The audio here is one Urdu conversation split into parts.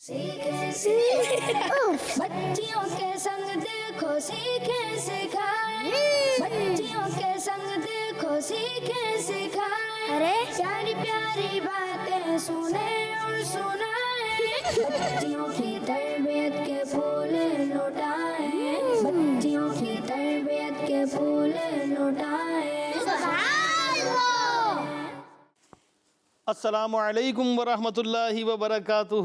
سیکھیں سکھائیں بچیوں کے سنگ دیکھو سیکھیں سکھائیں بچیوں کے سنگ دیکھو سیکھیں سکھائیں پیاری پیاری باتیں سنیں اور سنائیں بچیوں کی تربیت کے پھول لوٹائیں بچیوں کی تربیت کے پھول لوٹائیں. السلام علیکم ورحمۃ اللہ وبرکاتہ.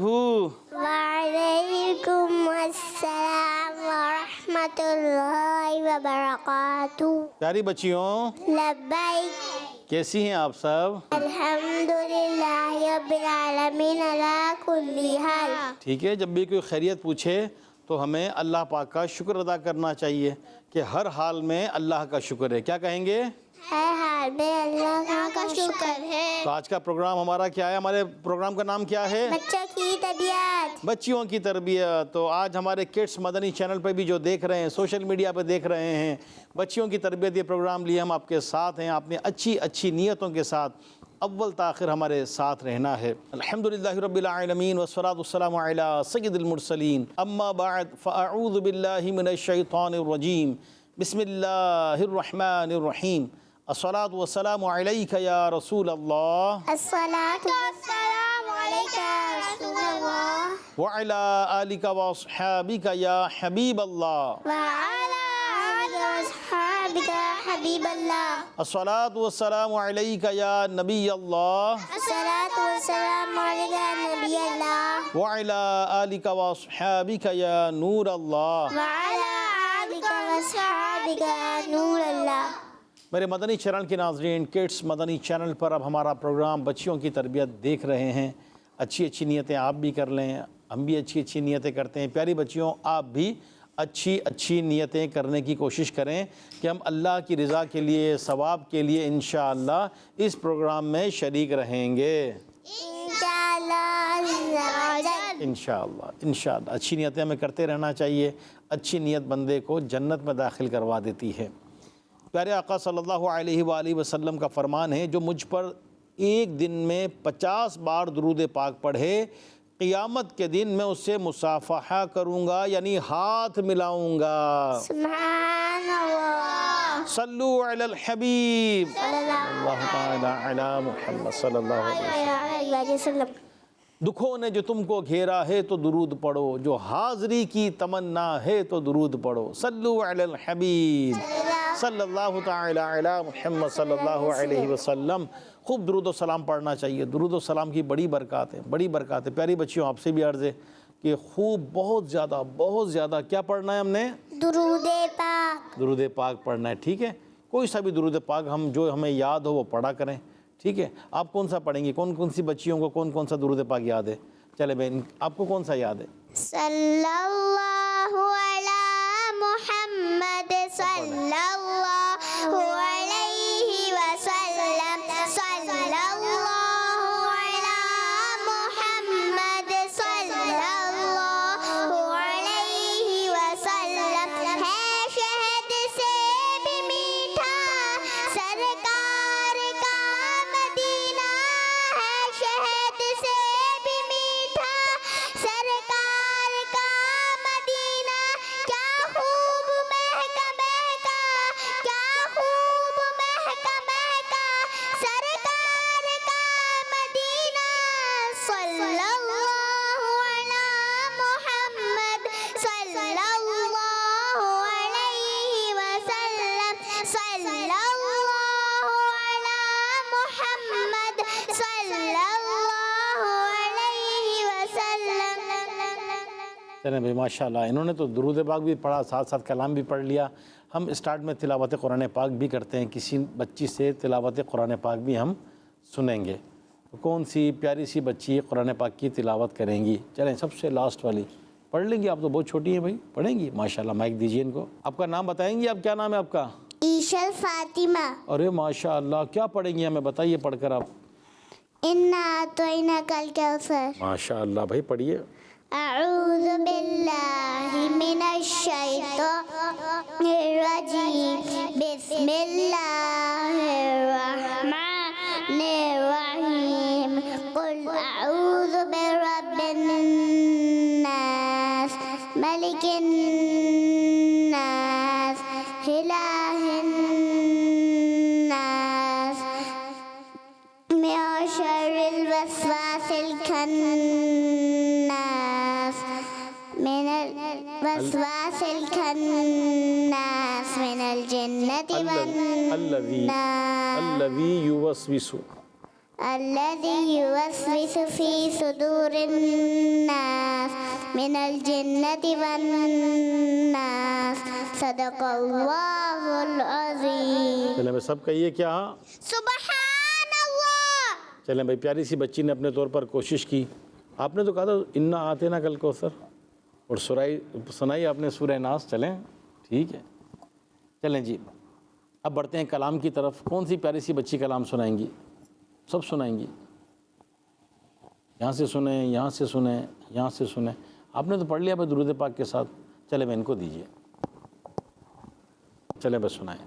وعلیکم السلام ورحمۃ اللہ وبرکاتہ. پیاری بچیوں لبیک. کیسی ہیں آپ سب؟ الحمدللہ رب العالمین علی کل حال. ٹھیک ہے، جب بھی کوئی خیریت پوچھے تو ہمیں اللہ پاک کا شکر ادا کرنا چاہیے کہ ہر حال میں اللہ کا شکر ہے. کیا کہیں گے؟ ہر حال میں اللہ کا شکر ہے. تو آج کا پروگرام ہمارا کیا ہے؟ ہمارے پروگرام کا نام کیا ہے؟ بچوں کی طبیعت. بچیوں کی تربیت. تو آج ہمارے کڈس مدنی چینل پہ بھی جو دیکھ رہے ہیں، سوشل میڈیا پہ دیکھ رہے ہیں، بچیوں کی تربیت یہ پروگرام لیے ہم آپ کے ساتھ ہیں. آپ نے اچھی نیتوں کے ساتھ اول تاخر ہمارے ساتھ رہنا ہے. الحمدللہ رب العالمین والصلاة والسلام علی سید المرسلین. اما بعد فاعوذ باللہ من الشیطان الرجیم. بسم اللہ الرحمن الرحیم. الصلاة والسلام علیک یا رسول اللہ. الصلاۃ والسلام علیک یا رسول اللہ. وعلی آلک واصحابک یا حبیب اللہ. وعلی آلک واصحابک یا حبیب اللہ. الصلاة والسلام علیک یا نبی اللہ. الصلاۃ والسلام علیک یا نبی اللہ. وعلی آلک واصحابک یا نور اللہ. وعلی آلک واصحابک یا نور اللہ. میرے مدنی چینل کے ناظرین، کڈس مدنی چینل پر اب ہمارا پروگرام بچیوں کی تربیت دیکھ رہے ہیں. اچھی نیتیں آپ بھی کر لیں، ہم بھی اچھی نیتیں کرتے ہیں. پیاری بچیوں، آپ بھی اچھی نیتیں کرنے کی کوشش کریں کہ ہم اللہ کی رضا کے لیے، ثواب کے لیے انشاءاللہ اس پروگرام میں شریک رہیں گے. انشاءاللہ اچھی نیتیں ہمیں کرتے رہنا چاہیے. اچھی نیت بندے کو جنت میں داخل کروا دیتی ہے. پیارے آقا صلی اللہ علیہ وآلہ وسلم کا فرمان ہے، جو مجھ پر ایک دن میں 50 بار درود پاک پڑھے، قیامت کے دن میں اس سے مصافحہ کروں گا، یعنی ہاتھ ملاؤں گا. سبحان اللہ. صلو علی الحبیب اللہ تعالی علی محمد صلی اللہ علیہ وسلم. دکھوں نے جو تم کو گھیرا ہے تو درود پڑھو، جو حاضری کی تمنا ہے تو درود پڑھو. صلو علی الحبیب صلی اللہ تعالی علی محمد صلی اللہ علیہ وسلم. خوب درود و سلام پڑھنا چاہیے. درود و سلام کی بڑی برکات ہے. پیاری بچیوں، آپ سے بھی عرض ہے کہ خوب بہت زیادہ کیا پڑھنا ہے ہم نے؟ درود پاک پڑھنا ہے. ٹھیک ہے، کوئی سا بھی درود پاک جو ہمیں یاد ہو وہ پڑھا کریں. ٹھیک ہے، آپ کون سا پڑھیں گے؟ کون سی بچیوں کو کون سا درود پاک یاد ہے؟ چلے بہن، آپ کو کون سا یاد ہے؟ صلی اللہ علی محمد صلی اللہ علیہ وسلم. صلی اللہ علی محمد صلی اللہ علیہ وسلم. ہے شہد سے بھی میٹھا سرکار کا مدینہ. ہے شہد سے بھی میٹھا سرکار کا مدینہ. کیا خوب مہکا کیا خوب مہکا سرکار کا مدینہ. صلی اللہ علی محمد صلی اللہ علیہ وسلم. صلی اللہ علی محمد صلی اللہ علیہ وسلم. چلیں بھائی، ماشاءاللہ انہوں نے تو درود پاک بھی پڑھا، ساتھ کلام بھی پڑھ لیا. ہم اسٹارٹ میں تلاوت قرآن پاک بھی کرتے ہیں. کسی بچی سے تلاوت قرآن پاک بھی ہم سنیں گے. کون سی پیاری سی بچی قرآن پاک کی تلاوت کریں گی؟ چلیں سب سے لاسٹ والی پڑھ لیں گی. آپ تو بہت چھوٹی ہیں بھائی، پڑھیں گی ماشاءاللہ. مائک دیجیے ان کو. آپ کا نام بتائیں گی؟ آپ کیا نام ہے آپ کا؟ ایشل فاطمہ. ارے ماشاءاللہ، کیا پڑھیں گی ہمیں بتائیے پڑھ کر آپ. انا اعطیناک الکوثر. ماشاءاللہ بھائی پڑھیے. اعوذ باللہ من الشیطان الرجیم. بسم اللہ الرحمن الرحیم. قل اعوذ برب الناس ملك الناس إله الناس من شر الوسواس الخناس من الوسواس الخناس من الجنة والناس الذي يوسوس الذي يوسوس في صدور الناس من الجنة والناس صدق الله العظيم. چلیں بھائی سب کہیے کیا؟ سبحان اللہ. چلیں بھائی پیاری سی بچی نے اپنے طور پر کوشش کی. آپ نے تو کہا تھا انا آتے نا کل کوثر، اور سنائی آپ نے سورہ ناس. چلیں ٹھیک ہے. چلیں جی اب بڑھتے ہیں کلام کی طرف. کون سی پیاری سی بچی کلام سنائیں گی؟ سب سنائیں گی. یہاں سے سنیں، یہاں سے سنیں، یہاں سے سنیں. آپ نے تو پڑھ لیا بھائی درود پاک کے ساتھ. چلے میں ان کو دیجیے. چلے بس سنائیں.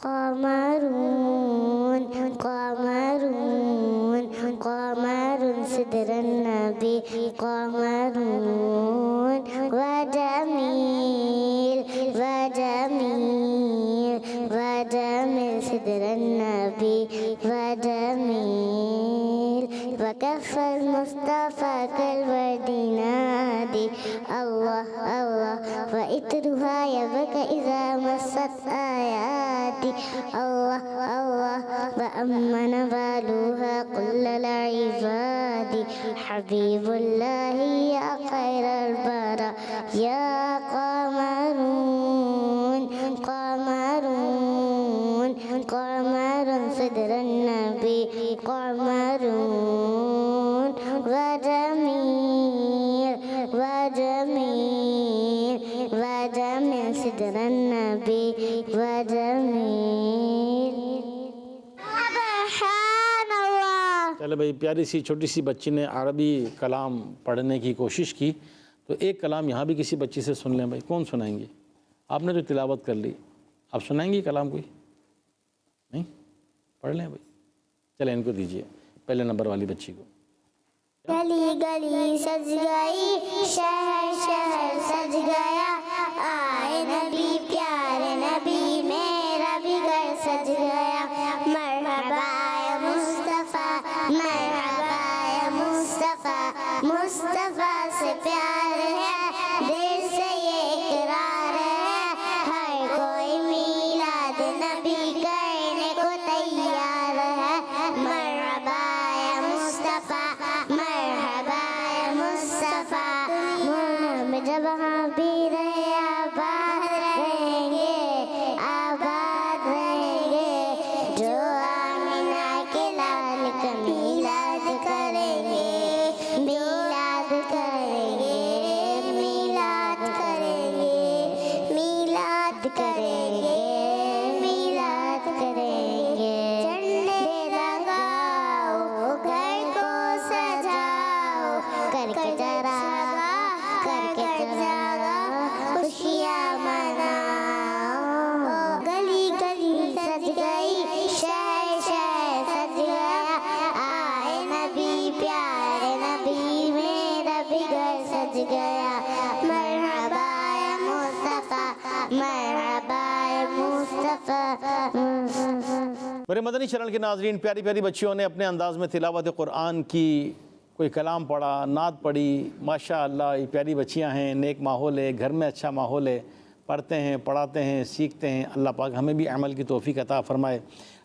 قمرون قمرون قمرون صدر النبي قمرون وجميل وجميل وجميل صدر النبي وجميل وكف المصطفى كالورد نادي الله الله وإترها يبكى إذا مست آياتي الله الله وأمن بالوها كل العباد حبيب الله يا خير البراء يا قمرون قمرون قمرون صدر النبي قمرون وجميل وجميل وجميل صدر النبي وجميل. سبحان اللہ. چلے بھائی پیاری سی چھوٹی سی بچی نے عربی کلام پڑھنے کی کوشش کی، تو ایک کلام یہاں بھی کسی بچی سے سن لیں بھائی. کون سنائیں گے؟ آپ نے تو تلاوت کر لی، آپ سنائیں گی کلام کوئی؟ نہیں؟ پڑھ لیں بھائی. چلیں ان کو دیجیے پہلے نمبر والی بچی کو. گلی گلی سج گئی شہر شہر سج گیا آئے نبی پیارے نبی میرا بھی گھر سج گیا مرحبا یا مصطفیٰ مرحبا یا مصطفیٰ مصطفیٰ سے پیار ہے دل سے یہ اقرار ہے ہر کوئی میلاد نبی کرنے کو تیار ہے مرحبا یا مصطفیٰ مرحبا یا مصطفیٰ جب ہاں بھی رہے آباد رہیں گے آباد رہیں گے جو آمینہ کے لال کا میلاد کریں گے میلاد کریں گے میلاد کریں گے میلاد کریں گے میلاد کریں گے. جھنڈے لگاؤ گھر کو سجاؤ کر کے ذرا کر کے ذرا خوشیاں مناؤ گلی گلی سج گئی شہر شہر سج گیا آئے نبی پیارے نبی میرا بھی گھر سج گیا مرحبا یا مصطفیٰ مرحبا یا مصطفیٰ. میرے مدنی چینل کے ناظرین، پیاری پیاری بچیوں نے اپنے انداز میں تلاوت قرآن کی، کوئی کلام پڑھا، نعت پڑھی. ماشاء اللہ یہ پیاری بچیاں ہیں، نیک ماحول ہے، گھر میں اچھا ماحول ہے، پڑھتے ہیں پڑھاتے ہیں سیکھتے ہیں. اللہ پاک ہمیں بھی عمل کی توفیق عطا فرمائے.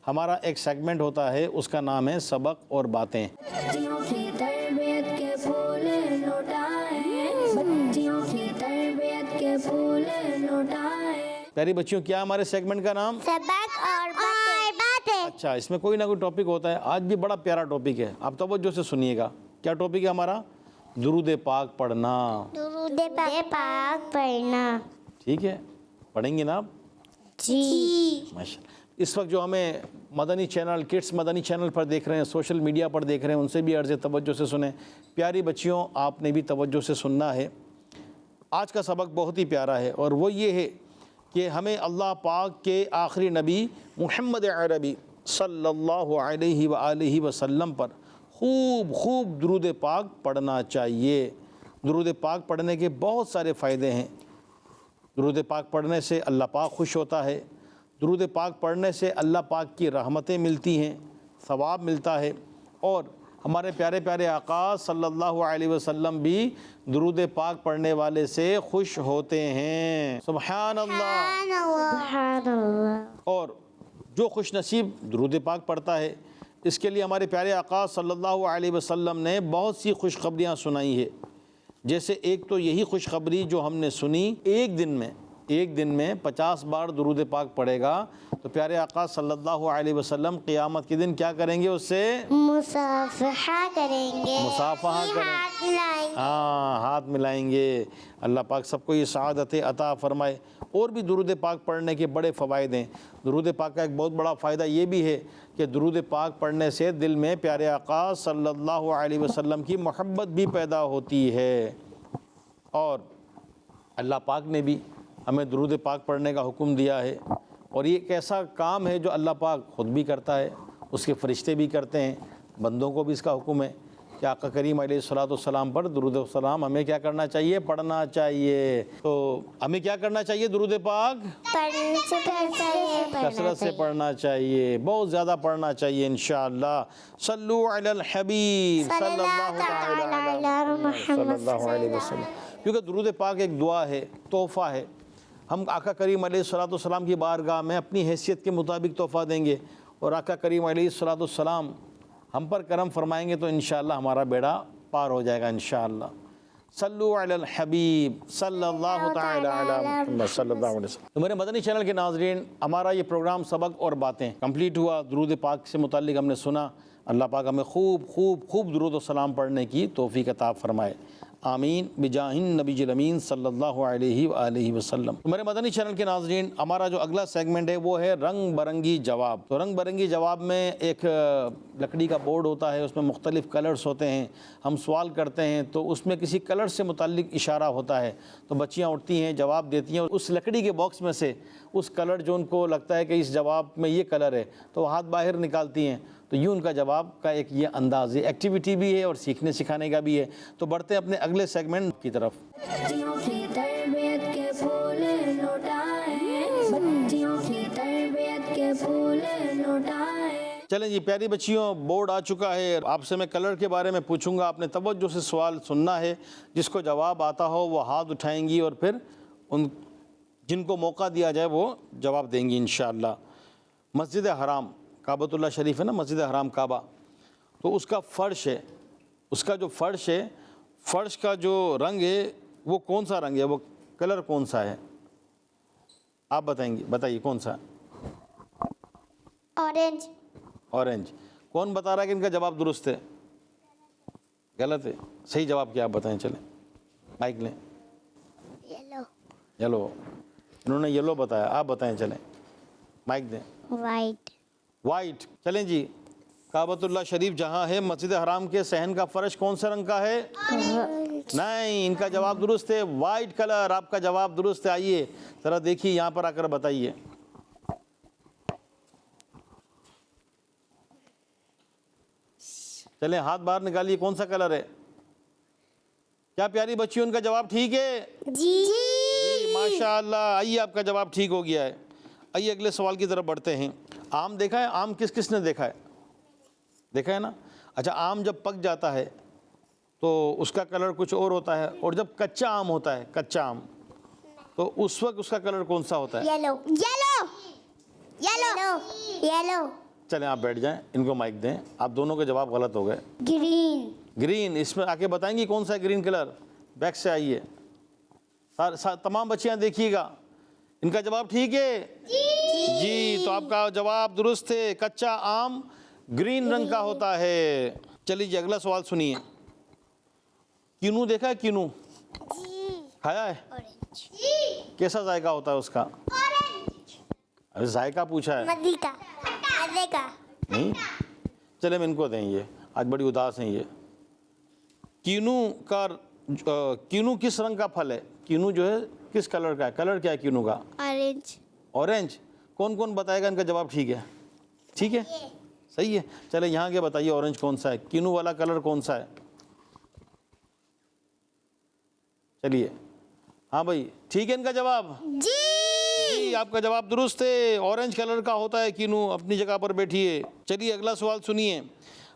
ہمارا ایک سیگمنٹ ہوتا ہے، اس کا نام ہے سبق اور باتیں. بچیوں کی تربیت کے پھول لوٹائیں بچیوں کی تربیت کے پھول لوٹائیں. پیاری بچیوں کیا ہمارے سیگمنٹ کا نام؟ سبق اور باتیں. اچھا، اس میں کوئی نہ کوئی ٹاپک ہوتا ہے. آج بھی بڑا پیارا ٹاپک ہے، آپ توجہ سے سنیے گا. کیا ٹاپک ہے ہمارا؟ درود پاک پڑھنا. درود پاک پڑھنا. ٹھیک ہے، پڑھیں گے نا آپ؟ جی ماشاء اللہ. اس وقت جو ہمیں مدنی چینل کڈس مدنی چینل پر دیکھ رہے ہیں، سوشل میڈیا پر دیکھ رہے ہیں، ان سے بھی عرض توجہ سے سنیں. پیاری بچیوں آپ نے بھی توجہ سے سننا ہے. آج کا سبق بہت ہی پیارا ہے، اور وہ یہ ہے کہ ہمیں اللہ پاک کے آخری نبی محمد عربی صلی اللہ علیہ وآلہ وسلم پر خوب درود پاک پڑھنا چاہیے. درود پاک پڑھنے کے بہت سارے فائدے ہیں۔ درود پاک پڑھنے سے اللہ پاک خوش ہوتا ہے، درود پاک پڑھنے سے اللہ پاک کی رحمتیں ملتی ہیں، ثواب ملتا ہے، اور ہمارے پیارے پیارے آقا صلی اللہ علیہ وسلم بھی درود پاک پڑھنے والے سے خوش ہوتے ہیں۔ سبحان اللہ۔ سبحان اللہ۔ اور جو خوش نصیب درود پاک پڑھتا ہے، اس کے لیے ہمارے پیارے آقا صلی اللہ علیہ وسلم نے بہت سی خوشخبریاں سنائی ہیں۔ جیسے ایک تو یہی خوشخبری جو ہم نے سنی، ایک دن میں 50 بار درود پاک پڑھے گا تو پیارے آقا صلی اللہ علیہ وسلم قیامت کے دن کیا کریں گے؟ اس سے مصافحہ کریں گے، مصافحہ کریں، ہاتھ ملائیں گے۔ ہاں، ہاتھ ملائیں گے۔ اللہ پاک سب کو یہ سعادت عطا فرمائے۔ اور بھی درود پاک پڑھنے کے بڑے فوائد ہیں۔ درود پاک کا ایک بہت بڑا فائدہ یہ بھی ہے کہ درود پاک پڑھنے سے دل میں پیارے آقا صلی اللہ علیہ وسلم کی محبت بھی پیدا ہوتی ہے، اور اللہ پاک نے بھی ہمیں درود پاک پڑھنے کا حکم دیا ہے، اور یہ ایک ایسا کام ہے جو اللہ پاک خود بھی کرتا ہے، اس کے فرشتے بھی کرتے ہیں، بندوں کو بھی اس کا حکم ہے کہ آقا کریم علیہ الصلوۃ والسلام پر درود و سلام ہمیں کیا کرنا چاہیے؟ پڑھنا چاہیے۔ تو ہمیں کیا کرنا چاہیے؟ درود پاک کثرت سے پڑھنا چاہیے، بہت زیادہ پڑھنا چاہیے انشاءاللہ۔ صلو علی الحبیب صلی اللہ علیہ وسلم، کیونکہ درود پاک ایک دعا ہے، تحفہ ہے۔ ہم آقا کریم علیہ الصلوۃ والسلام کی بارگاہ میں اپنی حیثیت کے مطابق تحفہ دیں گے، اور آقا کریم علیہ الصلوۃ والسلام ہم پر کرم فرمائیں گے تو انشاءاللہ ہمارا بیڑا پار ہو جائے گا انشاءاللہ۔ صلو علی الحبیب صلی اللہ تعالی علی محمد صلی اللہ علیہ وسلم۔ تو میرے مدنی چینل کے ناظرین، ہمارا یہ پروگرام سبق اور باتیں کمپلیٹ ہوا۔ درود پاک سے متعلق ہم نے سنا۔ اللہ پاک ہمیں خوب درود و سلام پڑھنے کی توفیق عطا فرمائے، آمین بجاہ النبی الامین صلی اللہ علیہ وآلہ وسلم۔ میرے مدنی چینل کے ناظرین، ہمارا جو اگلا سیگمنٹ ہے وہ ہے رنگ برنگی جواب۔ تو رنگ برنگی جواب میں ایک لکڑی کا بورڈ ہوتا ہے، اس میں مختلف کلرز ہوتے ہیں، ہم سوال کرتے ہیں تو اس میں کسی کلر سے متعلق اشارہ ہوتا ہے، تو بچیاں اٹھتی ہیں، جواب دیتی ہیں، اور اس لکڑی کے باکس میں سے اس کلر جو ان کو لگتا ہے کہ اس جواب میں یہ کلر ہے تو وہ ہاتھ باہر نکالتی ہیں، تو یوں ان کا جواب کا ایک یہ انداز ہے، ایکٹیویٹی بھی ہے اور سیکھنے سکھانے کا بھی ہے۔ تو بڑھتے ہیں اپنے اگلے سیگمنٹ کی طرف۔ بچیوں کی تربیت کے پھول لوٹائیں، بچیوں کی تربیت کے پھول لوٹائیں۔ چلیں جی پیاری بچیوں، بورڈ آ چکا ہے۔ آپ سے میں کلر کے بارے میں پوچھوں گا، آپ نے توجہ سے سوال سننا ہے، جس کو جواب آتا ہو وہ ہاتھ اٹھائیں گی، اور پھر ان جن کو موقع دیا جائے وہ جواب دیں گی انشاءاللہ۔ مسجد حرام، کعبۃ اللہ شریف ہے نا، مسجد حرام کعبہ، تو اس کا فرش ہے، اس کا جو فرش ہے، فرش کا جو رنگ ہے وہ کون سا رنگ ہے؟ وہ کلر کون سا ہے؟ آپ بتائیں گی، بتائیے کون سا؟ اورنج۔ اورنج۔ کون بتا رہا ہے کہ ان کا جواب درست ہے؟ غلط ہے۔ صحیح جواب کیا آپ بتائیں، چلیں مائک لیں۔ یلو۔ یلو، انہوں نے یلو بتایا، آپ بتائیں، چلیں مائک دیں۔ وائٹ۔ وائٹ۔ چلیں جی، کعبۃ اللہ شریف جہاں ہے، مسجد حرام کے صحن کا فرش کون سے رنگ کا ہے؟ نہیں، ان کا جواب درست ہے، وائٹ کلر۔ آپ کا جواب درست ہے۔ آئیے ذرا دیکھیے، یہاں پر آ کر بتائیے۔ چلیں ہاتھ باہر نکالیے، کون سا کلر ہے؟ کیا پیاری بچیوں، ان کا جواب ٹھیک ہے؟ جی جی ماشاءاللہ۔ آئیے، آپ کا جواب ٹھیک ہو گیا ہے۔ آئیے اگلے سوال کی طرف بڑھتے ہیں۔ آم دیکھا ہے؟ آم کس کس نے دیکھا ہے؟ دیکھا ہے نا؟ اچھا، آم جب پک جاتا ہے تو اس کا کلر کچھ اور ہوتا ہے، اور جب کچا آم ہوتا ہے، کچا آم، تو اس وقت اس کا کلر کون سا ہوتا ہے؟ یلو۔ یلو۔ یلو۔ یلو۔ چلیں آپ بیٹھ جائیں، ان کو مائک دیں۔ آپ دونوں کے جواب غلط ہو گئے۔ گرین۔ گرین۔ اس میں آ کے بتائیں گی کون سا ہے گرین کلر؟ بیک سے آئیے، تمام بچیاں دیکھیے گا۔ ان کا جواب ٹھیک ہے؟ جی، تو آپ کا جواب درست ہے، کچا آم گرین رنگ کا ہوتا ہے۔ چلیے جی اگلا سوال سنیے۔ کینو دیکھا ہے؟ کینو کھایا ہے؟ کیسا ذائقہ ہوتا ہے اس کا؟ ارے ذائقہ پوچھا ہے، مدی کا، مزے کا۔ نہیں؟ چلے ہم ان کو دیں، یہ آج بڑی اداس ہیں یہ۔ کینو کس رنگ کا پھل ہے؟ کینو جو ہے کس کلر کا ہے؟ کلر کیا ہے کینو کا؟ اورنج۔ اورنج۔ کون کون بتائے گا ان کا جواب ٹھیک ہے؟ ٹھیک ہے، صحیح ہے۔ چلے یہاں کے بتائیے اورنج کون سا ہے، کینو والا کلر کون سا ہے؟ چلیے ہاں بھائی ٹھیک ہے ان کا جواب؟ جی آپ کا جواب درست ہے، اورنج کلر کا ہوتا ہے کینو، اپنی جگہ پر بیٹھیے۔ چلیے اگلا سوال سنیے،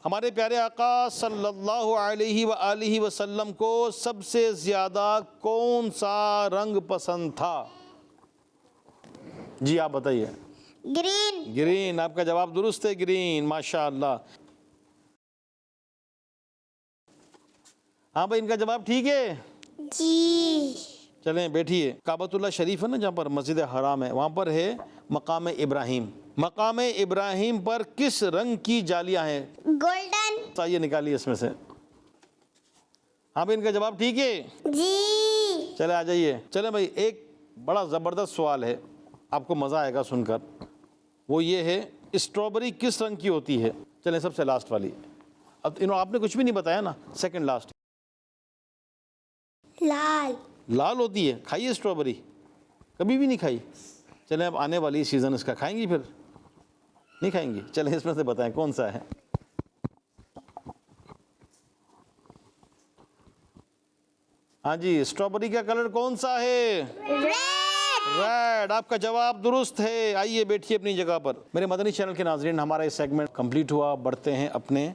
ہمارے پیارے آقا صلی اللہ علیہ وآلہ وسلم کو سب سے زیادہ کون سا رنگ پسند تھا؟ جی آپ بتائیے۔ گرین۔ گرین، آپ کا جواب درست ہے، گرین، ماشاء اللہ۔ ہاں بھائی ان کا جواب ٹھیک ہے؟ جی۔ چلیں بیٹھیے۔ کعبۃ اللہ شریف ہے نا جہاں پر مسجد حرام ہے، وہاں پر ہے مقام ابراہیم۔ مقام ابراہیم پر کس رنگ کی جالیاں ہیں؟ گولڈن۔ آئیے نکالیے اس میں سے۔ ہاں بھائی ان کا جواب ٹھیک ہے؟ جی۔ چلے آ جائیے۔ چلیں بھائی ایک بڑا زبردست سوال ہے، آپ کو مزہ آئے گا سن کر، وہ یہ ہے اسٹرابری کس رنگ کی ہوتی ہے؟ چلیں سب سے لاسٹ والی، اب آپ نے کچھ بھی نہیں بتایا نا، سیکنڈ لاسٹ۔ لال۔ لال ہوتی ہے؟ کھائیے اسٹرابری؟ کبھی بھی نہیں کھائی؟ چلیں اب آنے والی سیزن اس کا کھائیں گی، پھر نہیں کھائیں گی؟ چلیں اس میں سے بتائیں کون سا ہے؟ ہاں جی، اسٹرابری کا کلر کون سا ہے؟ ریڈ، آپ کا جواب درست ہے۔ آئیے بیٹھیے اپنی جگہ پر۔ میرے مدنی چینل کے ناظرین، ہمارا یہ سیگمنٹ کمپلیٹ ہوا، بڑھتے ہیں اپنے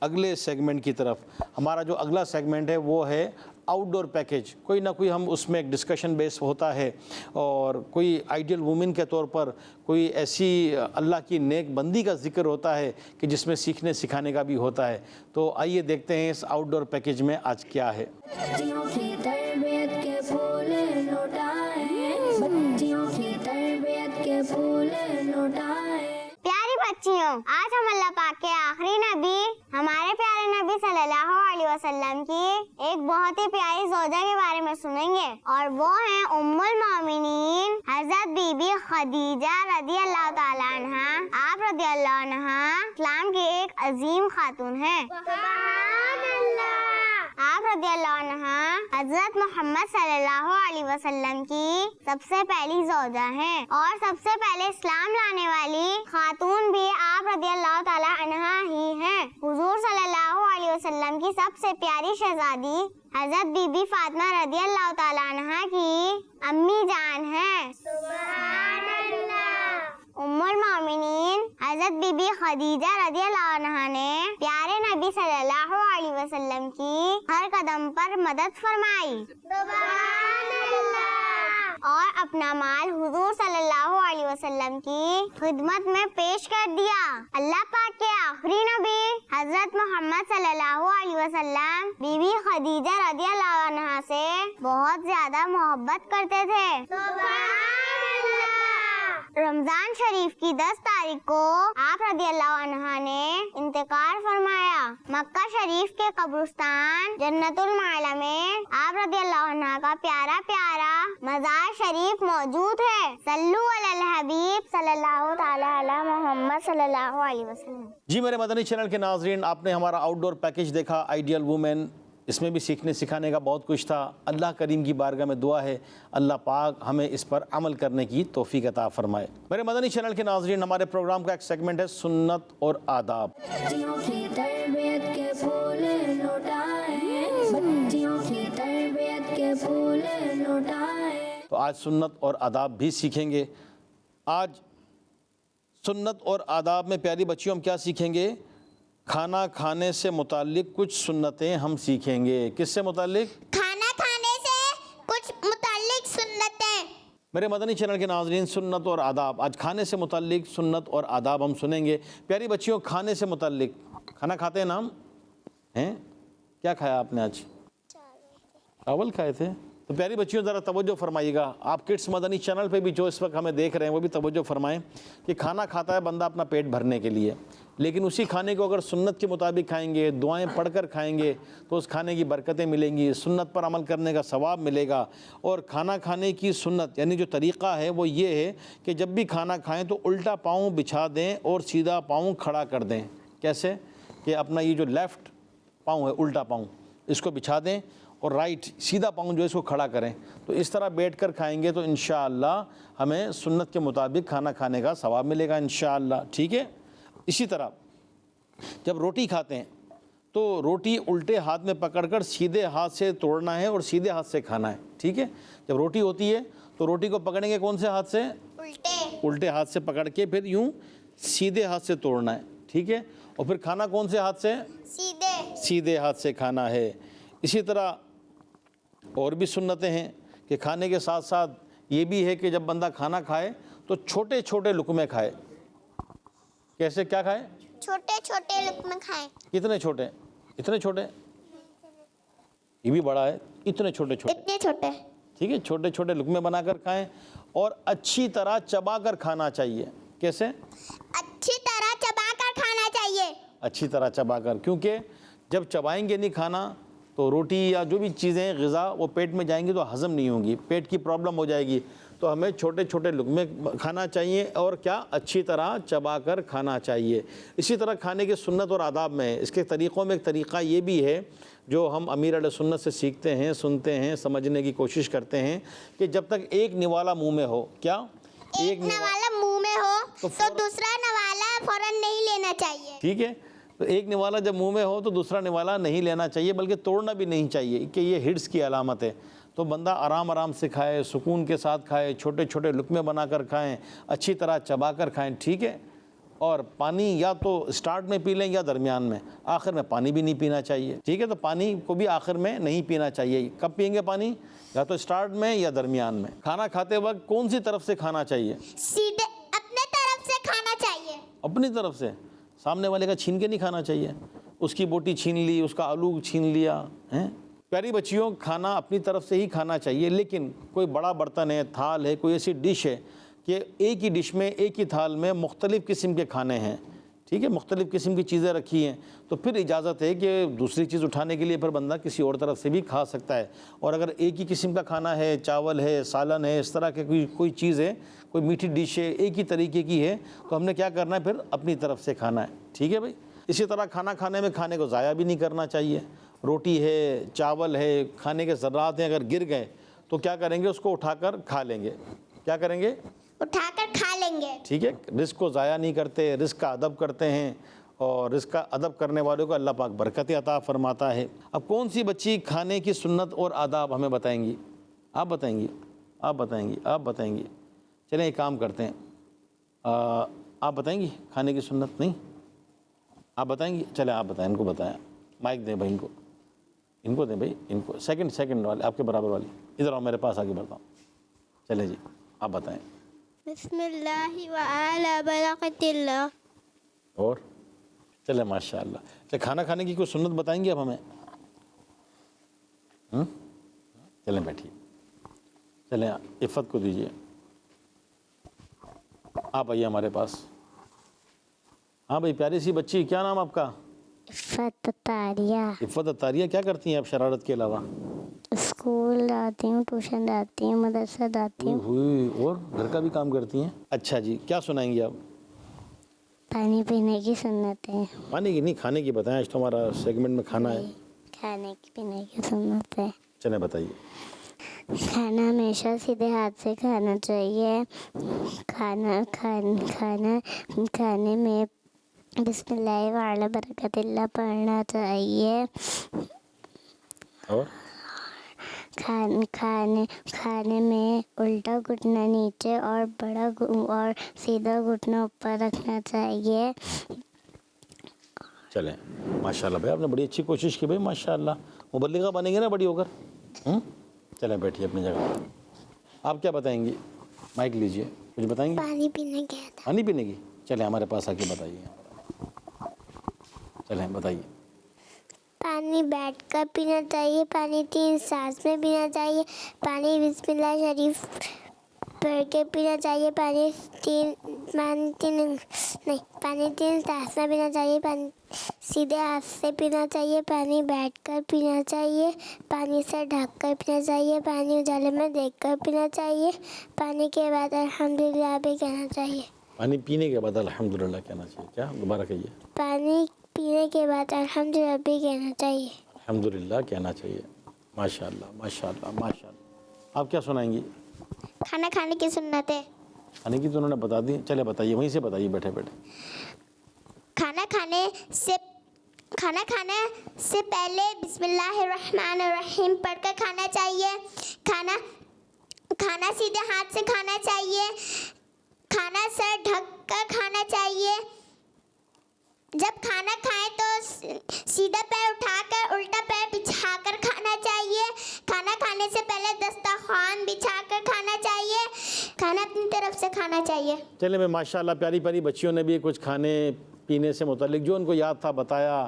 اگلے سیگمنٹ کی طرف۔ ہمارا جو اگلا سیگمنٹ ہے وہ ہے آؤٹ ڈور پیکیج۔ کوئی نہ کوئی ہم اس میں ایک ڈسکشن بیس ہوتا ہے، اور کوئی آئیڈیل وومن کے طور پر کوئی ایسی اللہ کی نیک بندی کا ذکر ہوتا ہے کہ جس میں سیکھنے سکھانے کا بھی ہوتا ہے۔ تو آئیے دیکھتے ہیں اس آؤٹ ڈور پیکیج میں آج کیا ہے۔ بچیوں کی تربیت کے پھول لوٹائیں، بچیوں کی تربیت کے پھول لوٹائیں۔ پیاری بچیوں، آج ہم اللہ پاک کے آخری نبی ہمارے پیارے نبی صلی اللہ علیہ وسلم کی ایک بہت ہی پیاری زوجہ کے بارے میں سنیں گے، اور وہ ہیں ام المومنین حضرت بی بی خدیجہ رضی اللہ تعالیٰ عنہ۔ آپ رضی اللہ عنہ اسلام کی ایک عظیم خاتون ہیں۔ سبحان اللہ۔ آپ رضی اللہ عنہ حضرت محمد صلی اللہ علیہ وسلم کی سب سے پہلی زوجہ ہیں، اور سب سے پہلے اسلام لانے والی خاتون بھی آپ رضی اللہ تعالیٰ عنہ ہی ہیں۔ حضور صلی اللہ علیہ وسلم کی سب سے پیاری شہزادی حضرت بی بی فاطمہ رضی اللہ تعالیٰ عنہ کی امی جان ہیں۔ سبحان اللہ۔ ام المومنین حضرت بی بی خدیجہ رضی اللہ عنہ نے پیارے نبی صلی اللہ علیہ وسلم کی ہر قدم پر مدد فرمائی، سبحان اللہ، اور اپنا مال حضور صلی اللہ علیہ وسلم کی خدمت میں پیش کر دیا۔ اللہ پاک کے آخری نبی حضرت محمد صلی اللہ علیہ وسلم بی بی خدیجہ رضی اللہ عنہ سے بہت زیادہ محبت کرتے تھے۔ سبحان اللہ۔ رمضان شریف کی 10 تاریخ کو آپ رضی اللہ عنہ نے انتقال فرمایا۔ مکہ شریف کے قبرستان جنت المعلا میں آپ رضی اللہ عنہ کا پیارا پیارا مزار شریف موجود ہے۔ صلو علی الحبیب صلی اللہ تعالی علی محمد صلی اللہ علیہ وسلم۔ جی میرے مدنی چینل کے ناظرین، آپ نے ہمارا آؤٹ ڈور پیکیج دیکھا، آئیڈیل وومن، اس میں بھی سیکھنے سکھانے کا بہت کچھ تھا۔ اللہ کریم کی بارگاہ میں دعا ہے اللہ پاک ہمیں اس پر عمل کرنے کی توفیق عطا فرمائے۔ میرے مدنی چینل کے ناظرین، ہمارے پروگرام کا ایک سیگمنٹ ہے سنت اور آداب۔ بچیوں کی تربیت کے پھول لوٹائیں، بچیوں کی تربیت کے پھول لوٹائیں۔ تو آج سنت اور آداب بھی سیکھیں گے۔ آج سنت اور آداب میں پیاری بچیوں ہم کیا سیکھیں گے؟ کھانا کھانے سے متعلق کچھ سنتیں ہم سیکھیں گے۔ کس سے متعلق؟ کھانا کھانے سے کچھ متعلق سنتیں۔ میرے مدنی چینل کے ناظرین، سنت اور آداب، آج کھانے سے متعلق سنت اور آداب ہم سنیں گے۔ پیاری بچیوں، کھانے سے متعلق کھانا کھاتے ہیں نا ہم ہیں؟ کیا کھایا آپ نے آج؟ چاول کھائے تھے؟ تو پیاری بچیوں ذرا توجہ فرمائیے گا، آپ کڈس مدنی چینل پہ بھی جو اس وقت ہمیں دیکھ رہے ہیں وہ بھی توجہ فرمائیں کہ کھانا کھاتا ہے بندہ اپنا پیٹ بھرنے کے لیے، لیکن اسی کھانے کو اگر سنت کے مطابق کھائیں گے، دعائیں پڑھ کر کھائیں گے تو اس کھانے کی برکتیں ملیں گی، سنت پر عمل کرنے کا ثواب ملے گا۔ اور کھانا کھانے کی سنت یعنی جو طریقہ ہے وہ یہ ہے کہ جب بھی کھانا کھائیں تو الٹا پاؤں بچھا دیں اور سیدھا پاؤں کھڑا کر دیں۔ کیسے؟ کہ اپنا یہ جو لیفٹ پاؤں ہے، الٹا پاؤں، اس کو بچھا دیں اور رائٹ سیدھا پاؤں جو ہے اس کو کھڑا کریں۔ تو اس طرح بیٹھ کر کھائیں گے تو انشاءاللہ ہمیں سنت کے مطابق کھانا کھانے کا ثواب ملے گا انشاءاللہ، ٹھیک ہے؟ اسی طرح جب روٹی کھاتے ہیں تو روٹی الٹے ہاتھ میں پکڑ کر سیدھے ہاتھ سے توڑنا ہے اور سیدھے ہاتھ سے کھانا ہے، ٹھیک ہے؟ جب روٹی ہوتی ہے تو روٹی کو پکڑیں گے کون سے ہاتھ سے؟ الٹے ہاتھ سے پکڑ کے پھر یوں سیدھے ہاتھ سے توڑنا ہے، ٹھیک ہے؟ اور پھر کھانا کون سے ہاتھ سے؟ سیدھے ہاتھ سے کھانا ہے۔ اسی طرح اور بھی سنتیں ہیں کہ کھانے کے ساتھ ساتھ یہ بھی ہے کہ جب بندہ کھانا کھائے تو چھوٹے چھوٹے لقمے کھائے۔ کیسے، کیا کھائے؟ چھوٹے چھوٹے لقمے کھائیں۔ کتنے چھوٹے؟ اتنے چھوٹے؟ یہ بھی بڑا ہے، اتنے چھوٹے چھوٹے، اتنے چھوٹے، ٹھیک ہے؟ چھوٹے چھوٹے لقمے بنا کر کھائیں اور اچھی طرح چبا کر کھانا چاہیے۔ کیسے؟ اچھی طرح چبا کر کھانا چاہیے۔ اچھی طرح چبا کر، کیونکہ جب چبائیں گے نہیں کھانا تو روٹی یا جو بھی چیزیں غذا وہ پیٹ میں جائیں گی تو ہضم نہیں ہوں گی، پیٹ کی پرابلم ہو جائے گی۔ تو ہمیں چھوٹے چھوٹے لقمے کھانا چاہیے اور کیا، اچھی طرح چبا کر کھانا چاہیے۔ اسی طرح کھانے کی سنت اور آداب میں اس کے طریقوں میں ایک طریقہ یہ بھی ہے جو ہم امیر علیہ سنت سے سیکھتے ہیں، سنتے ہیں، سمجھنے کی کوشش کرتے ہیں کہ جب تک ایک نوالا منہ میں ہو، کیا ایک نوالا منہ میں ہو تو دوسرا نوالا فوراً نہیں لینا چاہیے، ٹھیک ہے؟ تو ایک نوالا جب منہ میں ہو تو دوسرا نوالا نہیں لینا چاہیے، بلکہ توڑنا بھی نہیں چاہیے کہ یہ ہرس کی علامت ہے۔ تو بندہ آرام آرام سے کھائے، سکون کے ساتھ کھائے، چھوٹے چھوٹے لقمے بنا کر کھائیں، اچھی طرح چبا کر کھائیں، ٹھیک ہے؟ اور پانی یا تو اسٹارٹ میں پی لیں یا درمیان میں، آخر میں پانی بھی نہیں پینا چاہیے، ٹھیک ہے؟ تو پانی کو بھی آخر میں نہیں پینا چاہیے۔ کب پئیں گے پانی؟ یا تو اسٹارٹ میں یا درمیان میں۔ کھانا کھاتے وقت کون سی طرف سے کھانا چاہیے؟ سیدھے اپنے طرف سے کھانا چاہیے، اپنی طرف سے، سامنے والے کا چھین کے نہیں کھانا چاہیے۔ اس کی بوٹی چھین لی، اس کا آلو چھین لیا ہیں۔ پیاری بچیوں، کھانا اپنی طرف سے ہی کھانا چاہیے، لیکن کوئی بڑا برتن ہے، تھال ہے، کوئی ایسی ڈش ہے کہ ایک ہی ڈش میں، ایک ہی تھال میں مختلف قسم کے کھانے ہیں، ٹھیک ہے؟ مختلف قسم کی چیزیں رکھی ہیں، تو پھر اجازت ہے کہ دوسری چیز اٹھانے کے لیے پھر بندہ کسی اور طرف سے بھی کھا سکتا ہے۔ اور اگر ایک ہی قسم کا کھانا ہے، چاول ہے، سالن ہے، اس طرح کے کوئی چیز ہے، کوئی میٹھی ڈش ہے، ایک ہی طریقے کی ہے، تو ہم نے کیا کرنا ہے؟ پھر اپنی طرف سے کھانا ہے، ٹھیک ہے بھائی؟ اسی طرح کھانا کھانے میں کھانے کو ضائع بھی نہیں کرنا چاہیے۔ روٹی ہے، چاول ہے، کھانے کے ذرات ہیں، اگر گر گئے تو کیا کریں گے؟ اس کو اٹھا کر کھا لیں گے۔ کیا کریں گے؟ اٹھا کر کھا لیں گے، ٹھیک ہے؟ رزق کو ضائع نہیں کرتے، رزق کا ادب کرتے ہیں، اور رزق کا ادب کرنے والوں کو اللہ پاک برکت عطا فرماتا ہے۔ اب کون سی بچی کھانے کی سنت اور آداب ہمیں بتائیں گی؟ آپ بتائیں گی؟ آپ بتائیں گی؟ آپ بتائیں گی؟ چلیں ایک کام کرتے ہیں، آپ بتائیں گی کھانے کی سنت؟ نہیں آپ بتائیں گی؟ چلیں آپ بتائیں، ان کو بتائیں، مائک دیں بھائی، ان کو دیں بھائی، ان کو سیکنڈ والے، آپ کے برابر والی، ادھر آؤ، میرے پاس آگے بڑھتا ہوں۔ چلیں جی آپ بتائیں۔ بسم اللہ وعلی برکت اللہ۔ اور چلیں ماشاء اللہ۔ چلے کھانا کھانے کی کوئی سنت بتائیں گے اب ہمیں؟ چلیں بیٹھیے، چلیں عفت کو دیجیے، آپ آئیے ہمارے پاس۔ ہاں بھائی، پیاری سی بچی، کیا نام آپ کا؟ عفت عطاریہ۔ عفت عطاریہ، کیا کرتی ہیں آپ شرارت کے علاوہ؟ اسکول جاتی ہوں، ٹیوشن جاتی ہوں، مدرسہ جاتی ہوں، ہوئی، اور گھر کا بھی کام کرتی ہیں؟ اچھا جی، کیا سنائیں گی آپ؟ پانی پینے کی سنتیں۔ پانی کی نہیں، کھانے کی بتائیں، آج تو ہمارا سیگمنٹ میں کھانا ہے۔ کھانے کی پینے کی سنتیں۔ چلیں بتائیے۔ کھانا ہمیشہ سیدھے ہاتھ سے کھانا چاہیے۔ کھانے میں بسم اللہ وعلی برکت اللہ پڑھنا چاہیے۔ اور کھانے میں الٹا گھٹنا نیچے اور اور سیدھا گھٹنا اوپر رکھنا چاہیے۔ چلیں ماشاءاللہ بھائی، آپ نے بڑی اچھی کوشش کی بھائی، ماشاءاللہ، مبلغہ بنیں گے نا بڑی ہو کر۔ چلیں بیٹھیے اپنی جگہ۔ آپ کیا بتائیں گی؟ مائک لیجئے، کچھ بتائیں گی؟ پانی پینے کی۔ پانی پینے کی؟ چلیں ہمارے پاس آ کے بتائیے، چلیں بتائیے۔ پانی بیٹھ کر پینا چاہیے، پانی 3 سانس میں پینا چاہیے، پانی بسم اللہ شریف پڑھ کے پینا چاہیے، پانی تین سانس میں پینا چاہیے، پانی سیدھے ہاتھ سے پینا چاہیے، پانی بیٹھ کر پینا چاہیے، پانی سے ڈھک کر پینا چاہیے، پانی اجالے میں دیکھ کر پینا چاہیے، پانی کے بعد الحمدللہ بھی کہنا چاہیے۔ پانی پینے کے بعد الحمدللہ کہنا چاہیے، کیا دوبارہ کہیے؟ پانی پینے کے بعد الحمدللہ بھی کہنا چاہیے۔ الحمدللہ کہنا چاہیے۔ ماشاءاللہ ماشاءاللہ ماشاءاللہ۔ آپ کیا سنائیں گی؟ کھانا کھانے کی سنتیں۔ کھانے کی تو انہوں نے بتا دی، چلے بتائیے، وہیں سے بتائیے بیٹھے بیٹھے۔ کھانا کھانے سے کھانا کھانے سے پہلے بسم اللہ الرحمن الرحیم پڑھ کر کھانا چاہیے. کھانا سیدھے ہاتھ سے کھانا چاہیے. کھانا سر ڈھک کر کھانا چاہیے. جب کھانا کھائیں تو سیدھا پیر اٹھا کر الٹا پیر بچھا کر کھانا چاہیے. کھانا کھانے سے پہلے دسترخوان بچھا کر کھانا چاہیے. کھانا اپنی طرف سے کھانا چاہیے. چلے میں ماشاءاللہ پیاری پیاری بچیوں نے بھی کچھ کھانے پینے سے متعلق جو ان کو یاد تھا بتایا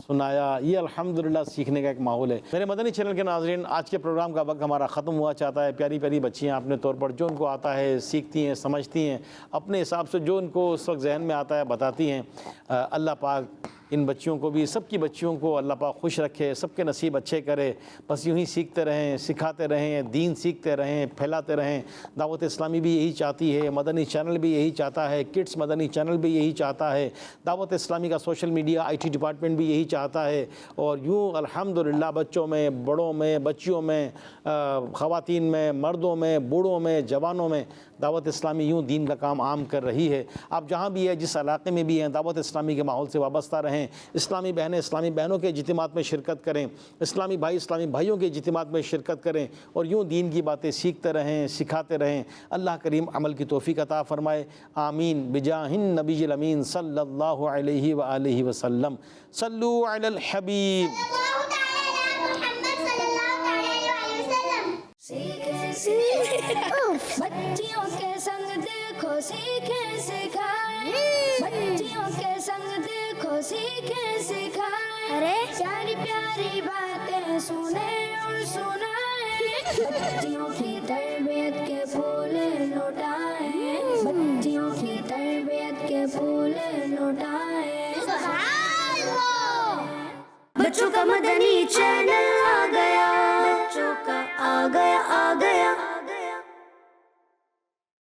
سنایا. یہ الحمدللہ سیکھنے کا ایک ماحول ہے. میرے مدنی چینل کے ناظرین آج کے پروگرام کا وقت ہمارا ختم ہوا چاہتا ہے. پیاری پیاری بچیاں اپنے طور پر جو ان کو آتا ہے سیکھتی ہیں سمجھتی ہیں اپنے حساب سے جو ان کو اس وقت ذہن میں آتا ہے بتاتی ہیں. اللہ پاک ان بچیوں کو بھی سب کی بچیوں کو اللہ پاک خوش رکھے سب کے نصیب اچھے کرے. بس یوں ہی سیکھتے رہیں سکھاتے رہیں دین سیکھتے رہیں پھیلاتے رہیں. دعوت اسلامی بھی یہی چاہتی ہے مدنی چینل بھی یہی چاہتا ہے کڈس مدنی چینل بھی یہی چاہتا ہے دعوت اسلامی کا social media I T department بھی یہی چاہتا ہے. اور یوں الحمدللہ بچوں میں بڑوں میں بچیوں میں خواتین میں مردوں میں بوڑھوں میں جوانوں میں دعوت اسلامی یوں دین کا کام عام کر رہی ہے. آپ جہاں بھی ہیں جس علاقے میں بھی ہیں دعوت اسلامی کے ماحول سے وابستہ رہیں. اسلامی بہنوں کے اجتماعات میں شرکت کریں. اسلامی بھائیوں کے اجتماعات میں شرکت کریں اور یوں دین کی باتیں سیکھتے رہیں سکھاتے رہیں. اللہ کریم عمل کی توفیق عطا فرمائے. آمین بجاہ النبی الامین صلی اللہ علیہ وآلہ وسلم. صلو علی الحبیب. بچیوں کے سنگ دیکھو سیکھیں سکھائیں. بچیوں کے سنگ دیکھو سیکھیں سکھائیں. پیاری پیاری باتیں سنیں اور سنائیں. بچیوں کی تربیت کے پھول لوٹائیں. بچیوں کی تربیت کے پھول لوٹائیں. بچوں کا مدنی چینل آ گیا. بچوں کا آ گیا